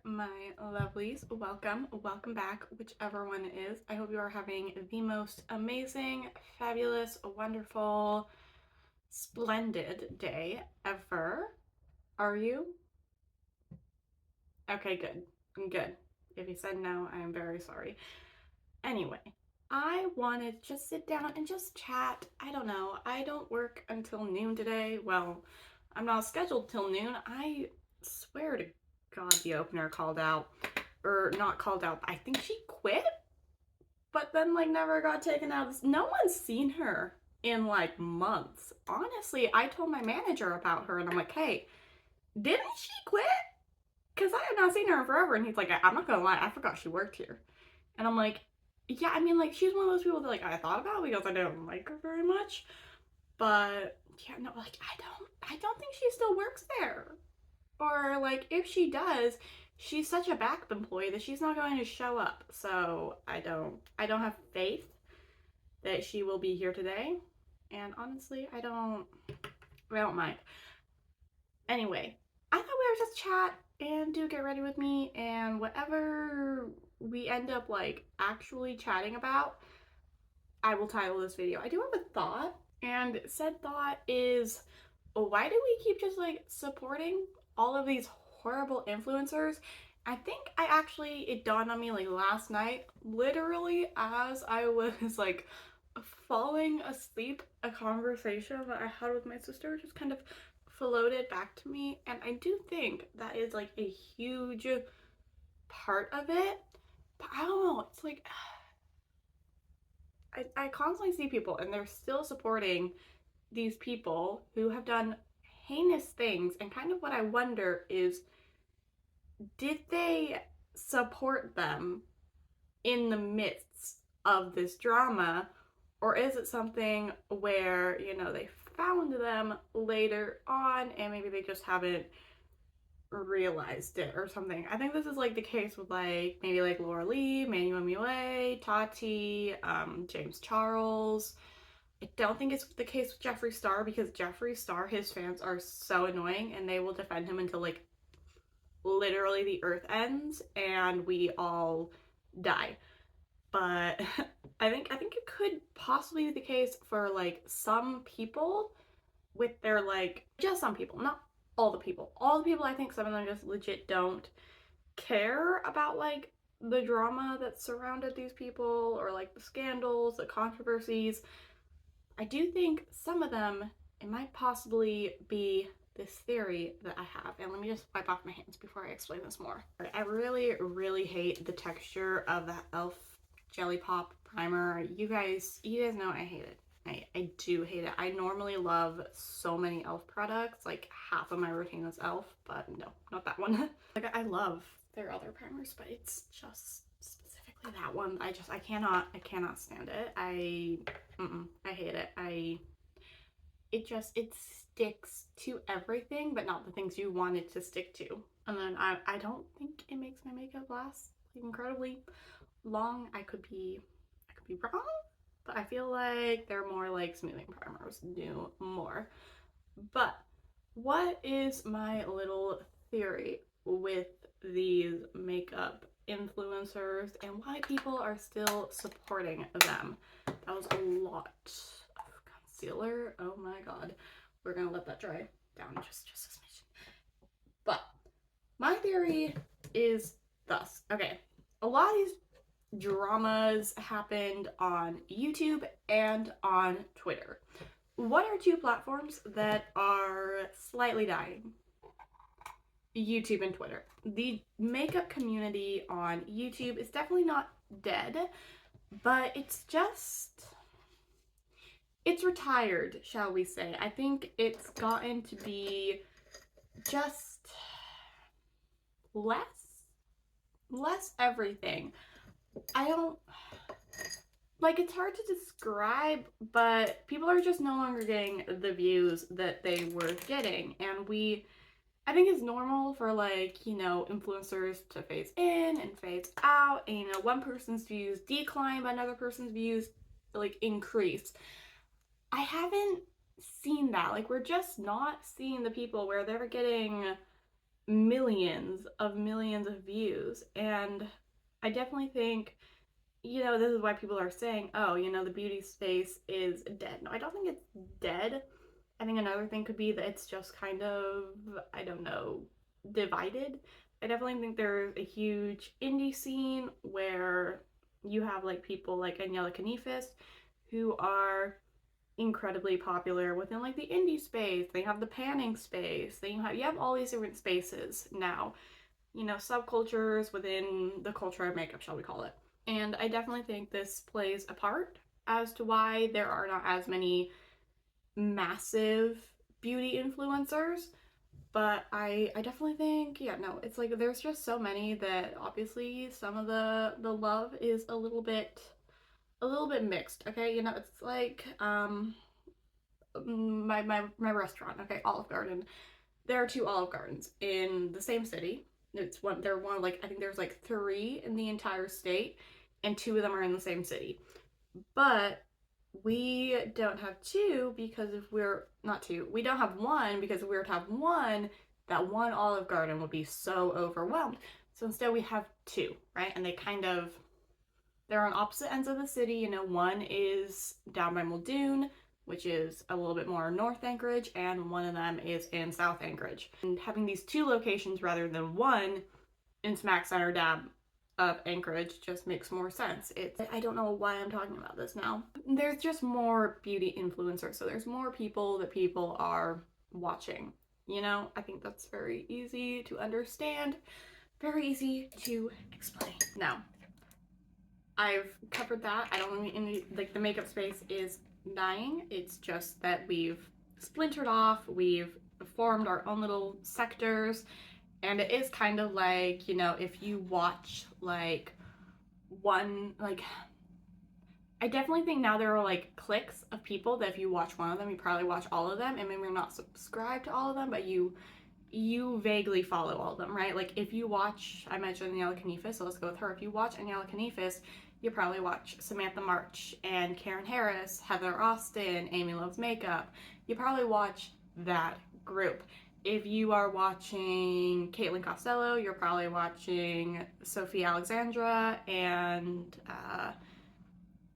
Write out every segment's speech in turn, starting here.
my lovelies. Welcome back, whichever one it is. I hope you are having the most amazing, fabulous, wonderful, splendid day ever. Are you? Okay, good. Good. If you said no, I am very sorry. Anyway, I wanted to just sit down and just chat. I don't know. I don't work until noon today. Well, I'm not scheduled till noon. I swear to God, the opener called out. Or not called out. I think she quit, but then like never got taken out. No one's seen her in like months. Honestly, I told my manager about her and I'm like, hey, didn't she quit? Because I had not seen her in forever. And he's like, I'm not gonna lie, I forgot she worked here. And I'm like, yeah, I mean, like, she's one of those people that like I thought about because I don't like her very much. But yeah, no, like I don't think she still works there. Or like if she does, she's such a backup employee that she's not going to show up. So I don't have faith that she will be here today. And honestly, I don't mind. Anyway, I thought we would just chat and do get ready with me and whatever we end up like actually chatting about, I will title this video. I do have a thought, and said thought is why do we keep just like supporting all of these horrible influencers? I think it dawned on me like last night, literally as I was like falling asleep, a conversation that I had with my sister just kind of floated back to me. And I do think that is like a huge part of it. But I don't know, it's like I constantly see people and they're still supporting these people who have done heinous things. And kind of what I wonder is, did they support them in the midst of this drama? Or is it something where, they found them later on and maybe they just haven't realized it or something? I think this is like the case with like maybe like Laura Lee, Manuel Mue, Tati, James Charles. I don't think it's the case with Jeffree Star, because Jeffree Star, his fans are so annoying and they will defend him until like literally the earth ends and we all die. But I think it could possibly be the case for like some people with their like, just some people, not all the people. All the people, I think some of them just legit don't care about like the drama that surrounded these people or like the scandals, the controversies. I do think some of them, it might possibly be this theory that I have. And let me just wipe off my hands before I explain this more. I really, really hate the texture of that e.l.f. Jelly Pop primer. You guys know I hate it. I do hate it. I normally love so many e.l.f. products. Like half of my routine is e.l.f., but no, not that one. Like I love their other primers, but it's just specifically that one. I cannot stand it. I hate it. It sticks to everything, but not the things you want it to stick to. And then I don't think it makes my makeup last like incredibly long. I could be wrong, but I feel like they're more like smoothing primers do more. But what is my little theory with these makeup influencers and why people are still supporting them? That was a lot of concealer. Oh my god. We're gonna let that dry down just a smidge. But my theory is thus. Okay, a lot of these dramas happened on YouTube and on Twitter. What are two platforms that are slightly dying? YouTube and Twitter. The makeup community on YouTube is definitely not dead, but it's retired, shall we say. I think it's gotten to be just less everything. I don't like, it's hard to describe, but people are just no longer getting the views that they were getting. And I think it's normal for like, influencers to phase in and phase out. And, one person's views decline, but another person's views like increase. I haven't seen that. Like, we're just not seeing the people where they're getting millions of views. And I definitely think, this is why people are saying, oh, the beauty space is dead. No, I don't think it's dead. I think another thing could be that it's just kind of, I don't know, divided. I definitely think there's a huge indie scene where you have like people like Daniela Canifis who are incredibly popular within like the indie space. They have the panning space. You have all these different spaces now. Subcultures within the culture of makeup, shall we call it. And I definitely think this plays a part as to why there are not as many massive beauty influencers. But I definitely think, yeah, no, it's like there's just so many that obviously some of the love is a little bit mixed. Okay, it's like my restaurant, okay, Olive Garden. There are two Olive Gardens in the same city. They're one, like, I think there's like three in the entire state, and two of them are in the same city. But we don't have two because if we're not two, we don't have one because if we were to have one, that one Olive Garden would be so overwhelmed. So instead we have two, right? And they're on opposite ends of the city. One is down by Muldoon, which is a little bit more North Anchorage, and one of them is in South Anchorage. And having these two locations rather than one in smack center dab of Anchorage just makes more sense. I don't know why I'm talking about this now. There's just more beauty influencers, so there's more people that people are watching. I think that's very easy to understand, very easy to explain. Now, I've covered that. I don't mean like the makeup space is dying. It's just that we've splintered off, we've formed our own little sectors, and it is kind of like, if you watch like one, like, I definitely think now there are like cliques of people that if you watch one of them, you probably watch all of them, and maybe you're not subscribed to all of them, but you vaguely follow all of them, right? Like if you watch, I mentioned Daniela Canifis, so let's go with her. If you watch Daniela Canifis, you probably watch Samantha March and Karen Harris, Heather Austin, Amy Loves Makeup. You probably watch that group. If you are watching Caitlin Costello, you're probably watching Sophie Alexandra and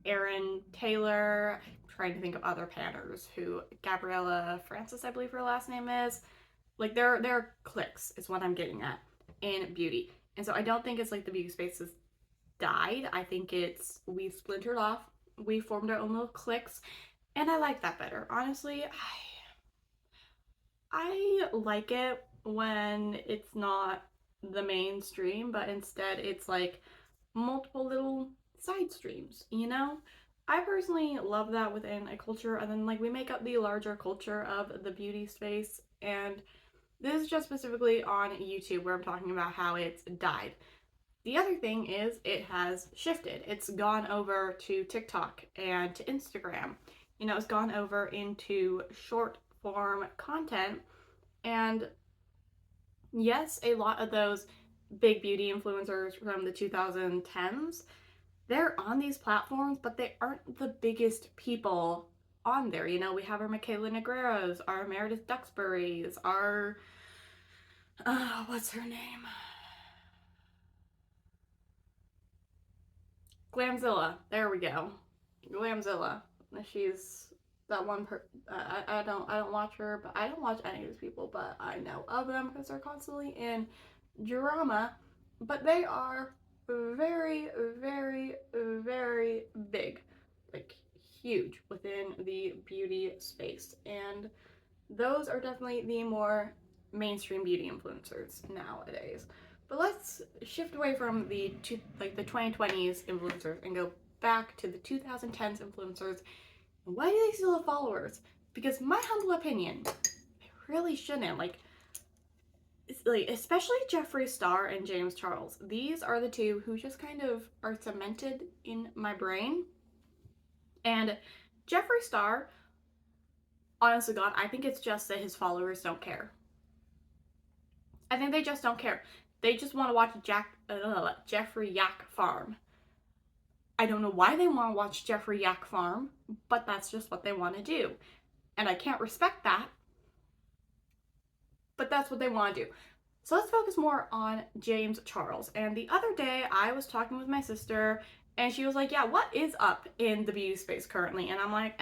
Erin Taylor. I'm trying to think of other panners who, Gabriella Francis, I believe her last name is. Like there are cliques is what I'm getting at in beauty. And so I don't think it's like the beauty space has died. I think it's we've splintered off. We formed our own little cliques. And I like that better. Honestly, I like it when it's not the mainstream, but instead it's like multiple little side streams, I personally love that within a culture, and then like we make up the larger culture of the beauty space. And this is just specifically on YouTube where I'm talking about how it's died. The other thing is it has shifted. It's gone over to TikTok and to Instagram. It's gone over into short form content. And yes, a lot of those big beauty influencers from the 2010s, they're on these platforms, but they aren't the biggest people on there. We have our Michaela Negreros, our Meredith Duxbury's, our what's her name? Glamzilla. There we go. Glamzilla. She's that one I don't watch her, but I don't watch any of these people, but I know of them because they're constantly in drama. But they are very, very, very big. Like huge within the beauty space. And those are definitely the more mainstream beauty influencers nowadays. But let's shift away from the 2020s influencers and go back to the 2010s influencers. And why do they still have followers? Because my humble opinion, they really shouldn't. Like especially Jeffree Star and James Charles. These are the two who just kind of are cemented in my brain. And Jeffree Star, honestly, God, I think it's just that his followers don't care. I think they just don't care. They just want to watch Jeffree Yak Farm. I don't know why they want to watch Jeffree Yak Farm, but that's just what they want to do. And I can't respect that, but that's what they want to do. So let's focus more on James Charles. And the other day I was talking with my sister and she was like, yeah, what is up in the beauty space currently? And I'm like,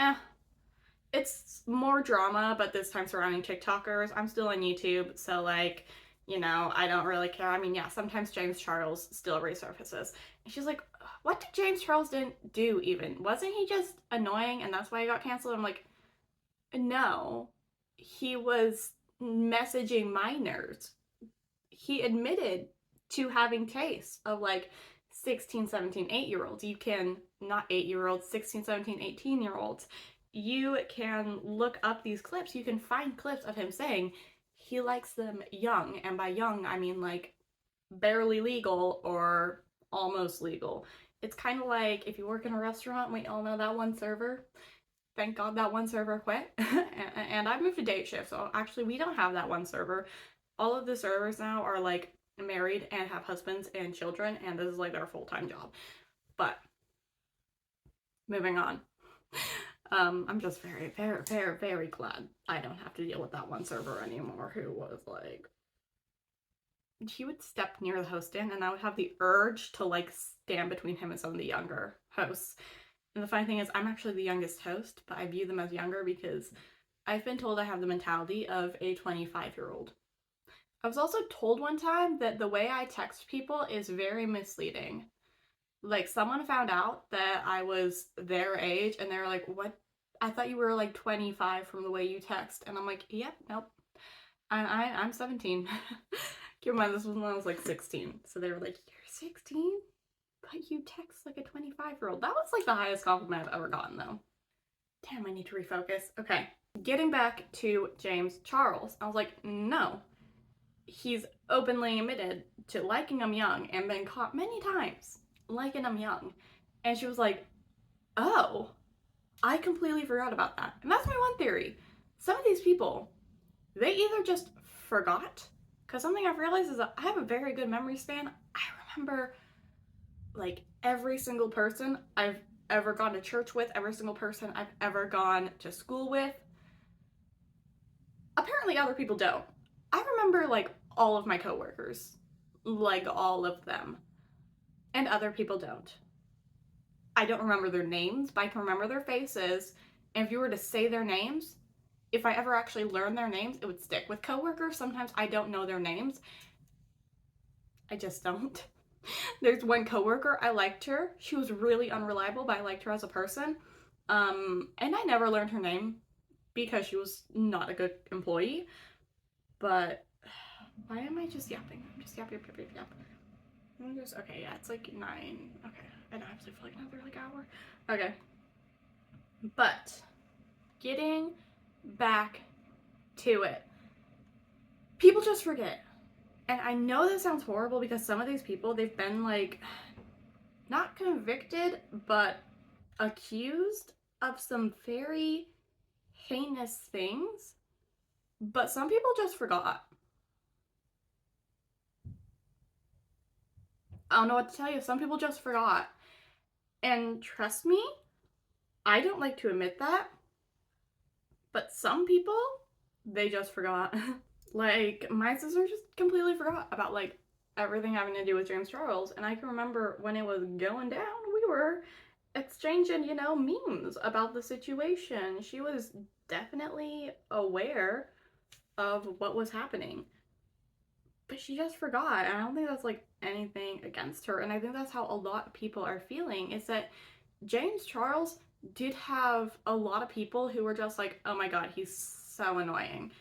it's more drama, but this time surrounding TikTokers. I'm still on YouTube, so like, I don't really care. I mean, yeah, sometimes James Charles still resurfaces. And she's like, what did James Charles didn't do even? Wasn't he just annoying and that's why he got canceled? I'm like, no, he was messaging minors. He admitted to having tastes of like 16, 17, 8-year-olds. You can, not 8-year-olds, 16, 17, 18-year-olds. You can look up these clips. You can find clips of him saying he likes them young. And by young, I mean like barely legal or almost legal. It's kind of like if you work in a restaurant, we all know that one server. Thank God that one server quit. And I moved to date shift, so actually we don't have that one server. All of the servers now are like married and have husbands and children, and this is like their full-time job. But moving on. I'm just very, very, very, very glad I don't have to deal with that one server anymore who was like, he would step near the host in and I would have the urge to like stand between him and some of the younger hosts. And the funny thing is, I'm actually the youngest host, but I view them as younger because I've been told I have the mentality of a 25-year-old. I was also told one time that the way I text people is very misleading. Like, someone found out that I was their age and they were like, what? I thought you were like 25 from the way you text. And I'm like, yep, nope. I'm 17. Keep in mind, this was when I was like 16. So they were like, you're 16? But you text like a 25-year-old. That was like the highest compliment I've ever gotten, though. Damn, I need to refocus. Okay, getting back to James Charles. I was like, no. He's openly admitted to liking him young and been caught many times liking him young. And she was like, oh, I completely forgot about that. And that's my one theory. Some of these people, they either just forgot, because something I've realized is that I have a very good memory span. I remember like every single person I've ever gone to church with, every single person I've ever gone to school with. Apparently other people don't. I remember like all of my coworkers, like all of them, and other people don't. I don't remember their names, but I can remember their faces. And if you were to say their names, if I ever actually learned their names, it would stick. With coworkers, sometimes I don't know their names. I just don't. There's one coworker, I liked her. She was really unreliable, but I liked her as a person. And I never learned her name because she was not a good employee. But why am I just yapping? I'm just yapping. Okay, yeah, it's like 9. Okay, I don't have to for like another like hour. Okay. But getting back to it. People just forget. And I know this sounds horrible because some of these people, they've been like, not convicted, but accused of some very heinous things. But some people just forgot. I don't know what to tell you. Some people just forgot. And trust me, I don't like to admit that. But some people, they just forgot. Like, my sister just completely forgot about, like, everything having to do with James Charles. And I can remember when it was going down, we were exchanging, memes about the situation. She was definitely aware of what was happening. But she just forgot. And I don't think that's, like, anything against her. And I think that's how a lot of people are feeling, is that James Charles did have a lot of people who were just like, oh my god, he's so annoying.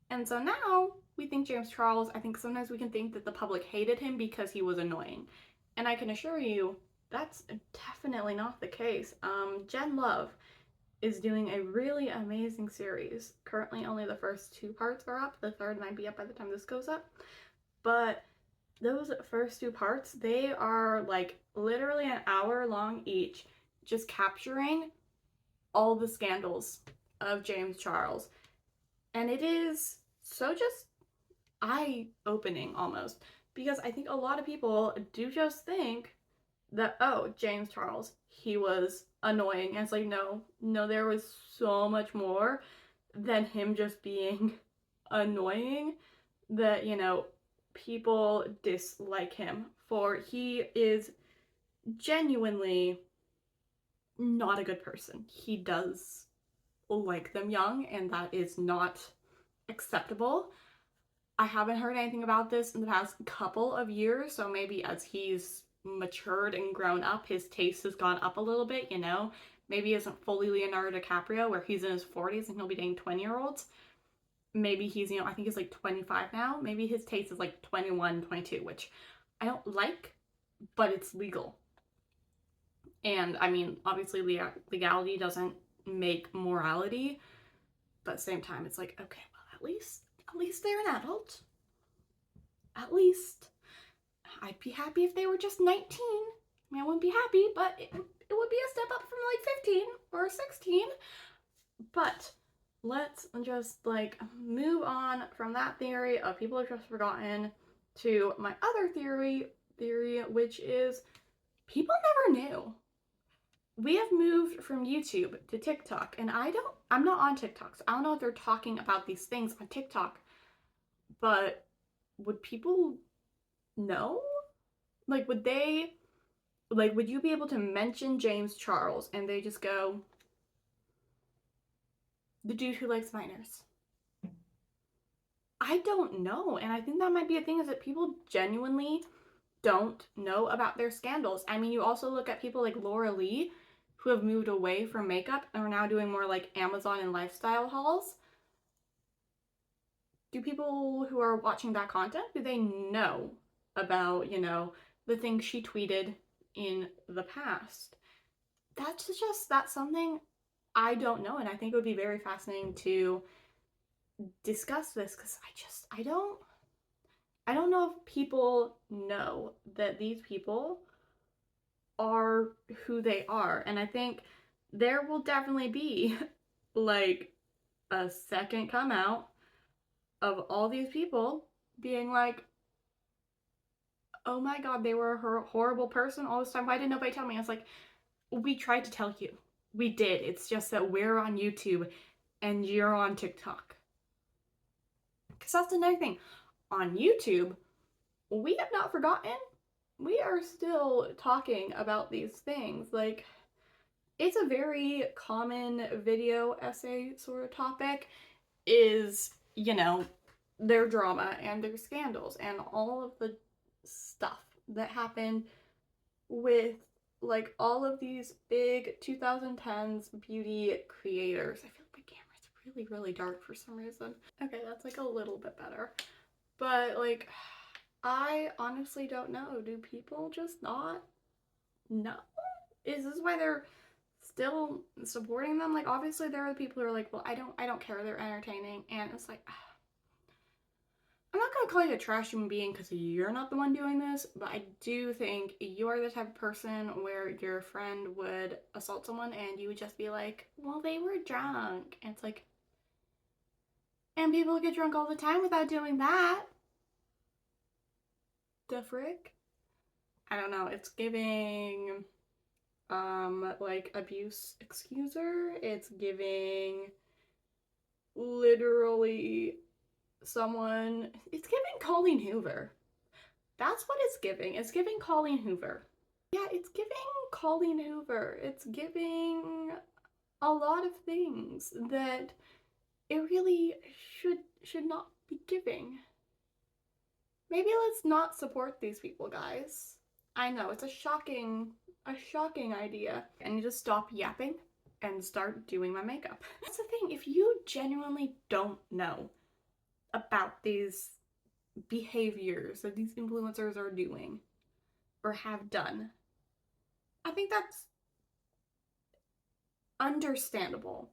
And so now we think James Charles, I think sometimes we can think that the public hated him because he was annoying. And I can assure you, that's definitely not the case. Jen Love is doing a really amazing series. Currently only the first 2 parts are up. The third might be up by the time this goes up. But those first 2 parts, they are like literally an hour long each, just capturing all the scandals of James Charles. And it is so just eye-opening almost, because I think a lot of people do just think that, oh, James Charles, he was annoying. And it's like, no, there was so much more than him just being annoying, that, people dislike him for. He is genuinely not a good person. He does like them young, and that is not acceptable. I haven't heard anything about this in the past couple of years, so maybe as he's matured and grown up, his taste has gone up a little bit, you know? Maybe he isn't fully Leonardo DiCaprio, where he's in his 40s and he'll be dating 20-year-olds. Maybe he's, you know, I think he's like 25 now. Maybe his taste is like 21, 22, which I don't like, but it's legal. And I mean, obviously legality doesn't make morality, but at the same time, it's like, okay, well, at least they're an adult. At least. I'd be happy if they were just 19. I mean, I wouldn't be happy, but it would be a step up from like 15 or 16. But let's just like move on from that theory of people have just forgotten to my other theory, which is people never knew. We have moved from YouTube to TikTok, and I'm not on TikTok, so I don't know if they're talking about these things on TikTok, but would people know? Like, would you be able to mention James Charles and they just go, the dude who likes minors? I don't know, and I think that might be a thing, is that people genuinely don't know about their scandals. I mean, you also look at people like Laura Lee, who have moved away from makeup and are now doing more like Amazon and lifestyle hauls. Do people who are watching that content, do they know about, you know, the things she tweeted in the past? That's something I don't know, and I think it would be very fascinating to discuss this, because I don't know if people know that these people are who they are. And I think there will definitely be like a second come out of all these people being like, oh my god, they were a horrible person all this time. Why didn't nobody tell me? I was like, we tried to tell you. We did. It's just that we're on YouTube and you're on TikTok. Because that's another thing. On YouTube, we have not forgotten. We are still talking about these things. Like, it's a very common video essay sort of topic, is, you know, their drama and their scandals and all of the stuff that happened with like all of these big 2010s beauty creators. I feel like my camera's really dark for some reason. Okay, that's like a little bit better. But like, I honestly don't know. Do people just not know? Is this why they're still supporting them? Like, obviously there are people who are like, well, I don't care, they're entertaining. And it's like, I'm not gonna call you a trash human being because you're not the one doing this, but I do think you are the type of person where your friend would assault someone and you would just be like, well, they were drunk. And it's like, and people get drunk all the time without doing that. The frick? I don't know, it's giving like abuse excuser. It's giving literally someone, it's giving Colleen Hoover. That's what it's giving. It's giving Colleen Hoover. Yeah, it's giving Colleen Hoover. It's giving a lot of things that it really should not be giving. Maybe let's not support these people, guys. I know, it's a shocking idea. I need to stop yapping and start doing my makeup. That's the thing, if you genuinely don't know about these behaviors that these influencers are doing or have done, I think that's understandable.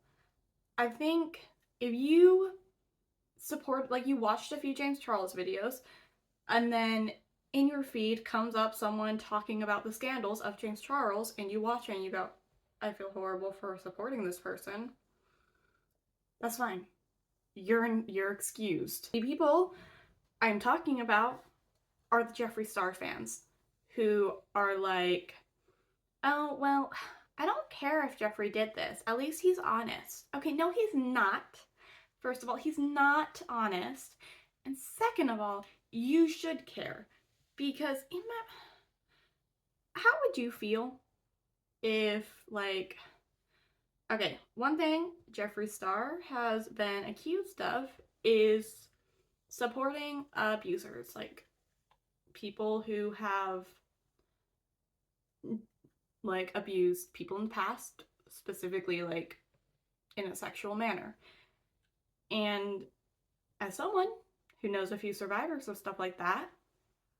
I think if you support, like, you watched a few James Charles videos and then in your feed comes up someone talking about the scandals of James Charles and you watch it and you go, I feel horrible for supporting this person, that's fine. You're excused. The people I'm talking about are the Jeffree Star fans who are like, oh, well, I don't care if Jeffree did this. At least he's honest. Okay, no, he's not. First of all, he's not honest. And second of all, you should care. Because how would you feel if, like, okay, one thing Jeffree Star has been accused of is supporting abusers, like people who have like abused people in the past, specifically like in a sexual manner. And as someone who knows a few survivors of stuff like that,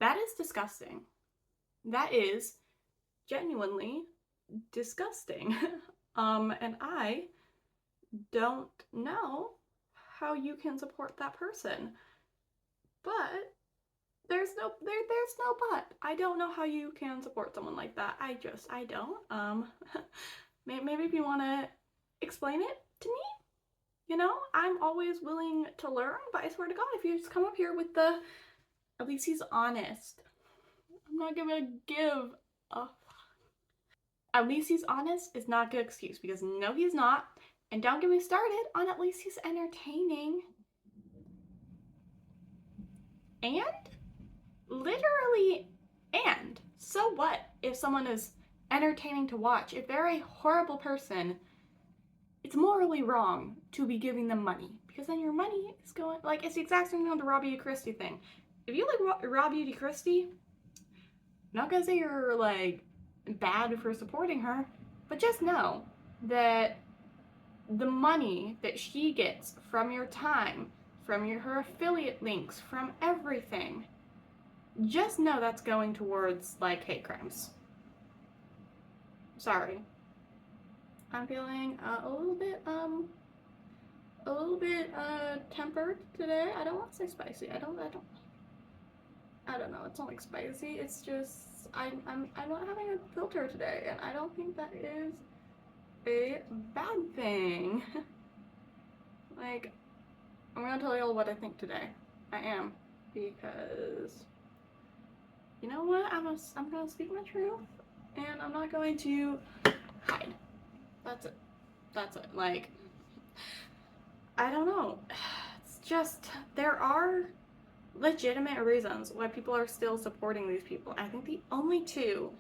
that is disgusting. That is genuinely disgusting. And I don't know how you can support that person. But there's no but. I don't know how you can support someone like that. I don't. Maybe if you want to explain it to me, you know, I'm always willing to learn, but I swear to God, if you just come up here with the, at least he's honest. I'm not gonna give a, at least he's honest is not a good excuse, because no, he's not. And don't get me started on at least he's entertaining. And literally, and so what if someone is entertaining to watch? If they're a horrible person, it's morally wrong to be giving them money, because then your money is going, like, it's the exact same thing with the Robbie Christie thing. If you like Robbie Christie, I'm not gonna say you're like bad for supporting her, but just know that the money that she gets from your time, from her affiliate links, from everything, just know that's going towards like hate crimes. Sorry. I'm feeling a little bit tempered today. I don't want to say spicy. I don't know. It's not like spicy. It's just I'm not having a filter today, and I don't think that is a bad thing. Like, I'm gonna tell you all what I think today. I am, because you know what? I'm gonna speak my truth, and I'm not going to hide. That's it. Like, I don't know. It's just, there are legitimate reasons why people are still supporting these people. I think the only two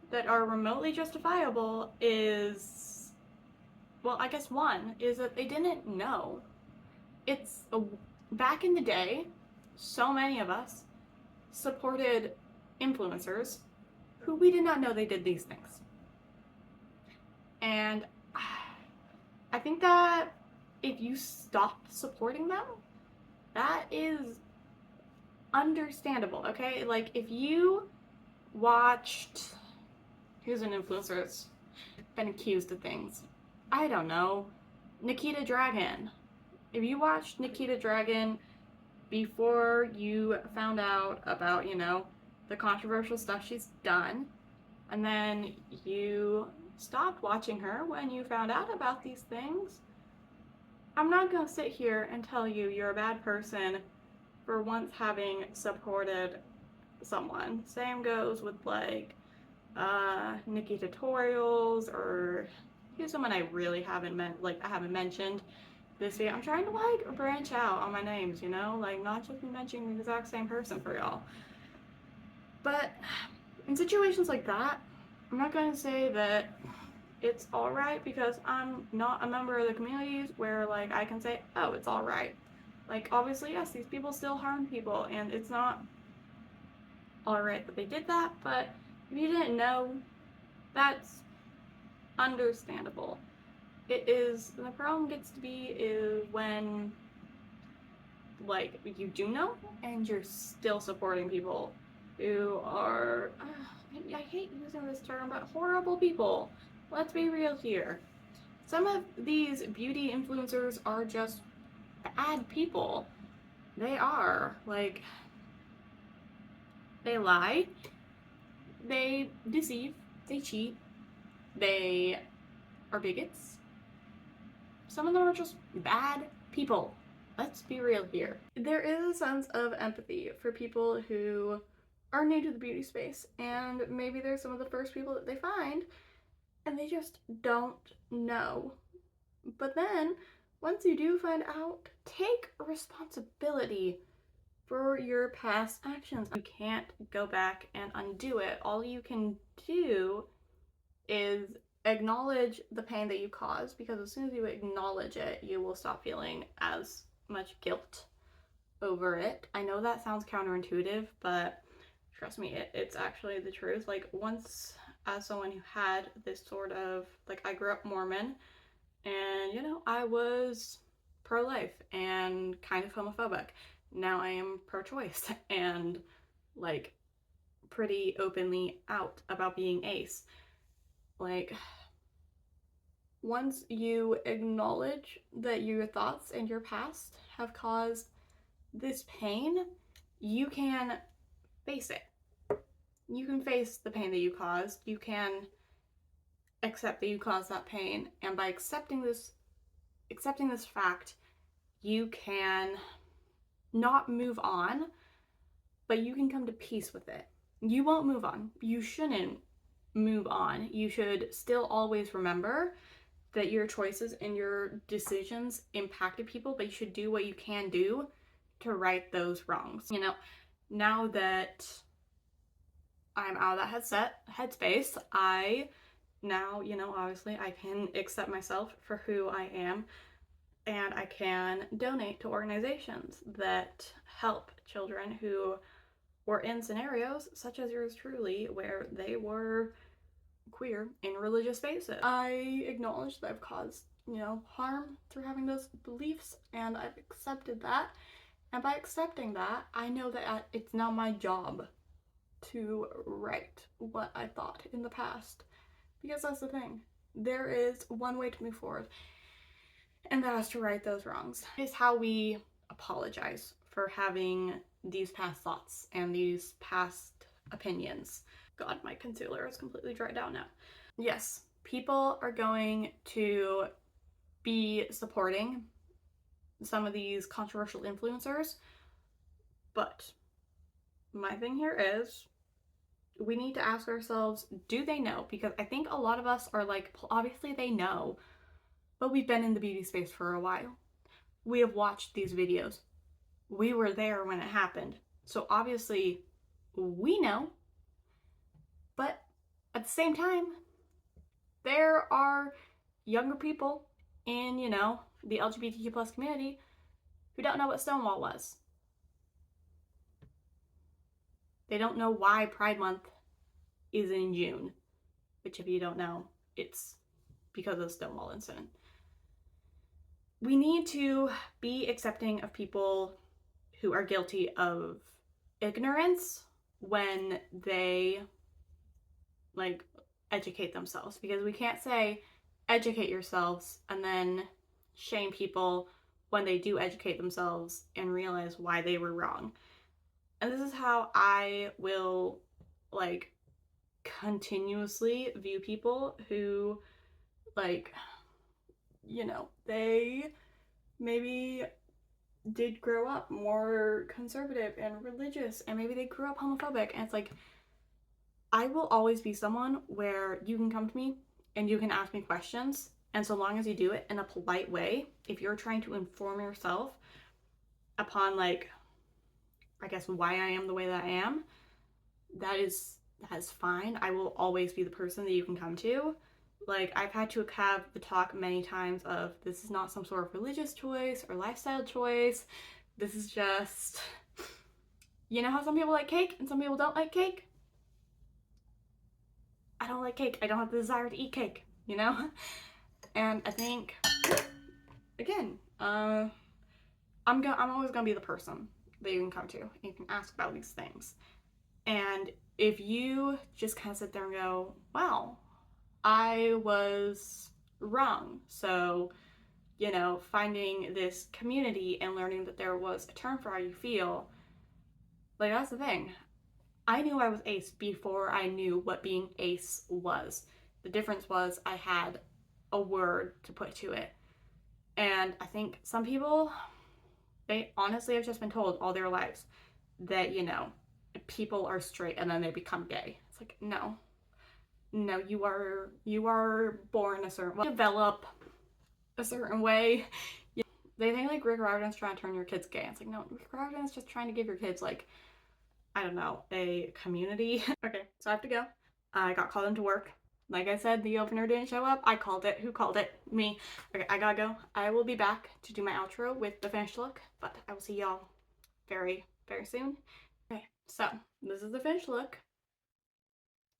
that are remotely justifiable is, well, I guess one is that they didn't know. Back in the day, so many of us supported influencers who we did not know they did these things. And I think that if you stop supporting them, that is understandable, okay? Like, if you watched, who's an influencer that's been accused of things? I don't know. Nikita Dragun. If you watched Nikita Dragun before you found out about, you know, the controversial stuff she's done, and then you stopped watching her when you found out about these things, I'm not gonna sit here and tell you you're a bad person for once having supported someone. Same goes with like Nikki Tutorials, or here's someone I really haven't mentioned this video. I'm trying to like branch out on my names, you know, like not just be mentioning the exact same person for y'all. But in situations like that, I'm not going to say that it's alright, because I'm not a member of the communities where like I can say, oh, it's alright. Like, obviously, yes, these people still harm people, and it's not alright that they did that, but if you didn't know, that's understandable. It is, the problem gets to be is when like you do know and you're still supporting people who are, I hate using this term, but horrible people. Let's be real here. Some of these beauty influencers are just bad people. They are. Like, they lie, they deceive, they cheat, they are bigots. Some of them are just bad people. Let's be real here. There is a sense of empathy for people who are new to the beauty space, and maybe they're some of the first people that they find, and they just don't know. But then, once you do find out, take responsibility for your past actions. You can't go back and undo it. All you can do is acknowledge the pain that you caused, because as soon as you acknowledge it, you will stop feeling as much guilt over it. I know that sounds counterintuitive, but trust me, it's actually the truth. Like, once, as someone who had this sort of, like, I grew up Mormon, and, you know, I was pro-life and kind of homophobic. Now I am pro-choice and, like, pretty openly out about being ace. Like, once you acknowledge that your thoughts and your past have caused this pain, you can face it. You can face the pain that you caused. You can accept that you caused that pain, and by accepting this fact, you can not move on, but you can come to peace with it. You won't move on. You shouldn't move on. You should still always remember that your choices and your decisions impacted people, but you should do what you can do to right those wrongs. You know, now that I'm out of that headspace, I now, you know, obviously I can accept myself for who I am, and I can donate to organizations that help children who were in scenarios such as yours truly, where they were queer in religious spaces. I acknowledge that I've caused, you know, harm through having those beliefs, and I've accepted that. And by accepting that, I know that it's now my job to right what I thought in the past. Because that's the thing. There is one way to move forward, and that is to right those wrongs. It's how we apologize for having these past thoughts and these past opinions. God, my concealer is completely dried out now. Yes, people are going to be supporting some of these controversial influencers, but my thing here is we need to ask ourselves, do they know? Because I think a lot of us are like, obviously they know, but we've been in the beauty space for a while. We have watched these videos. We were there when it happened. So obviously we know, but at the same time, there are younger people in, you know, the LGBTQ plus community who don't know what Stonewall was. They don't know why Pride Month is in June, which, if you don't know, it's because of the Stonewall incident. We need to be accepting of people who are guilty of ignorance when they, like, educate themselves, because we can't say educate yourselves and then shame people when they do educate themselves and realize why they were wrong. And this is how I will, like, continuously view people who, like, you know, they maybe did grow up more conservative and religious, and maybe they grew up homophobic, and it's like, I will always be someone where you can come to me and you can ask me questions, and so long as you do it in a polite way, if you're trying to inform yourself upon, like, I guess why I am the way that I am, that is fine. I will always be the person that you can come to. Like, I've had to have the talk many times of, this is not some sort of religious choice or lifestyle choice. This is just, you know how some people like cake and some people don't like cake? I don't like cake. I don't have the desire to eat cake, you know? And I think, again, I'm always gonna be the person that you can come to and you can ask about these things. And if you just kind of sit there and go, wow, I was wrong. So, you know, finding this community and learning that there was a term for how you feel, like, that's the thing. I knew I was ace before I knew what being ace was. The difference was I had a word to put to it. And I think some people, they honestly have just been told all their lives that, you know, people are straight and then they become gay. It's like, no, you are born a certain way, develop a certain way. They think like Rick Riordan's trying to turn your kids gay. It's like, no, Rick Riordan's just trying to give your kids like, I don't know, a community. Okay, so I have to go. I got called into work. Like I said, the opener didn't show up. I called it. Who called it? Me. Okay, I gotta go. I will be back to do my outro with the finished look, but I will see y'all very, very soon. Okay, so this is the finished look.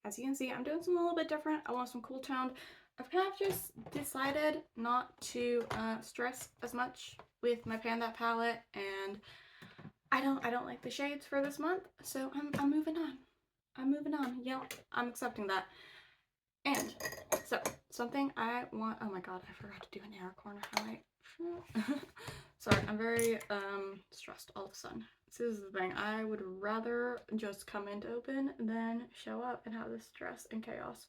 As you can see, I'm doing something a little bit different. I want some cool toned. I've kind of just decided not to stress as much with my Panda palette, and I don't like the shades for this month, so I'm moving on. I'm moving on. Yeah, I'm accepting that. And so something I want. Oh my god, I forgot to do an inner corner highlight. Sorry, I'm very stressed all of a sudden. This is the thing. I would rather just come into open than show up and have this stress and chaos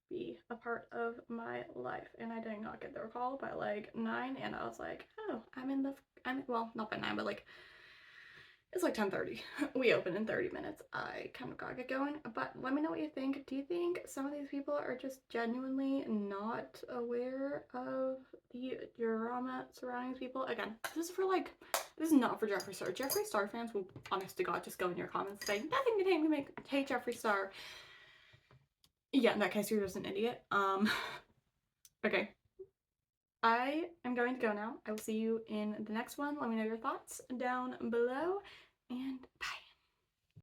be a part of my life. And I did not get the call by like 9, and I was like, oh, I'm well, not by 9, but like it's like 10:30. We open in 30 minutes. I kind of gotta get going, but let me know what you think. Do you think some of these people are just genuinely not aware of the drama surrounding people? Again, this is not for Jeffree Star. Jeffree Star fans will, honest to God, just go in your comments saying nothing can hate Jeffree Star. Yeah, in that case, you're just an idiot. Okay. I am going to go now. I will see you in the next one. Let me know your thoughts down below, and bye.